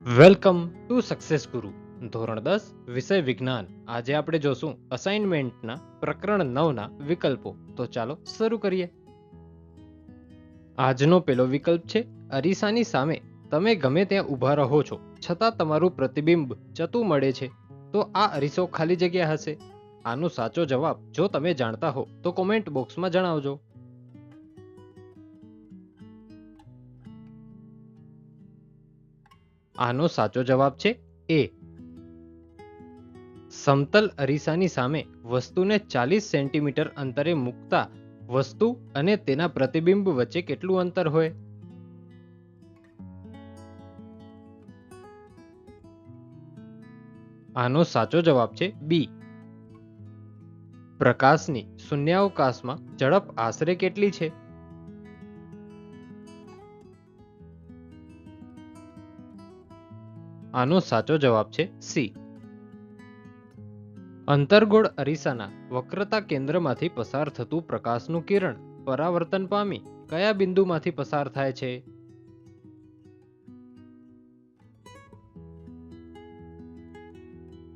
Welcome to success ગુરુ. ધોરણ 10 વિષય વિજ્ઞાન. આજે આપણે જોશું અસાઇનમેન્ટના પ્રકરણ 9ના વિકલ્પો. તો ચાલો શરૂ કરીએ. આજનો પેલો વિકલ્પ છે અરીસાની સામે તમે ગમે ત્યાં ઊભા રહો છો છતાં તમારું પ્રતિબિંબ જતું મળે છે, તો આ અરીસો ખાલી જગ્યા હશે. આનો સાચો જવાબ જો તમે જાણતા હો તો કોમેન્ટ બોક્સમાં જણાવજો. આનો સાચો જવાબ છે એ. સમતલ અરીસાની સામે વસ્તુને 40 સેન્ટીમીટર અંતરે મૂકતા વસ્તુ અને તેના પ્રતિબિંબ વચ્ચે કેટલું અંતર હોય? આનો સાચો જવાબ છે બી. પ્રકાશની શૂન્યાવકાશમાં ઝડપ આશરે કેટલી છે? આનો સાચો જવાબ છે સી. અંતર્ગોળ અરીસાના વક્રતા કેન્દ્રમાંથી પસાર થતું પ્રકાશનું કિરણ પરાવર્તન પામી કયા બિંદુમાંથી પસાર થાય છે?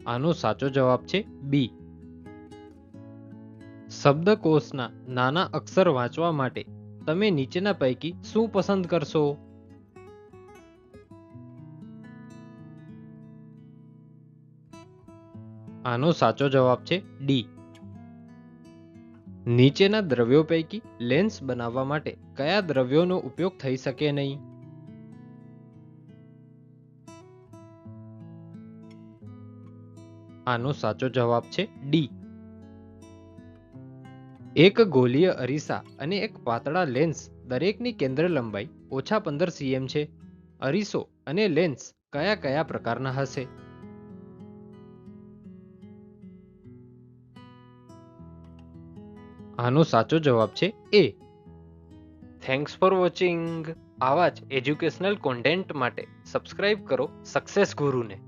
આનો સાચો જવાબ છે બી. શબ્દકોશના નાના અક્ષર વાંચવા માટે તમે નીચેના પૈકી શું પસંદ કરશો? આનો સાચો જવાબ છે ડી. નીચેના દ્રવ્યો પૈકી લેન્સ બનાવવા માટે કયા દ્રવ્યોનો ઉપયોગ થઈ શકે નહીં? આનો સાચો જવાબ છે ડી. એક ગોલીય અરીસા અને એક પાતળા લેન્સ દરેકની કેન્દ્ર લંબાઈ ઓછા 15 cm છે. અરીસો અને લેન્સ કયા કયા પ્રકારના હશે? આનો સાચો જવાબ છે એ. Thanks for watching. આવા જ એજ્યુકેશનલ કોન્ટેન્ટ માટે સબસ્ક્રાઇબ કરો સક્સેસ ગુરુને.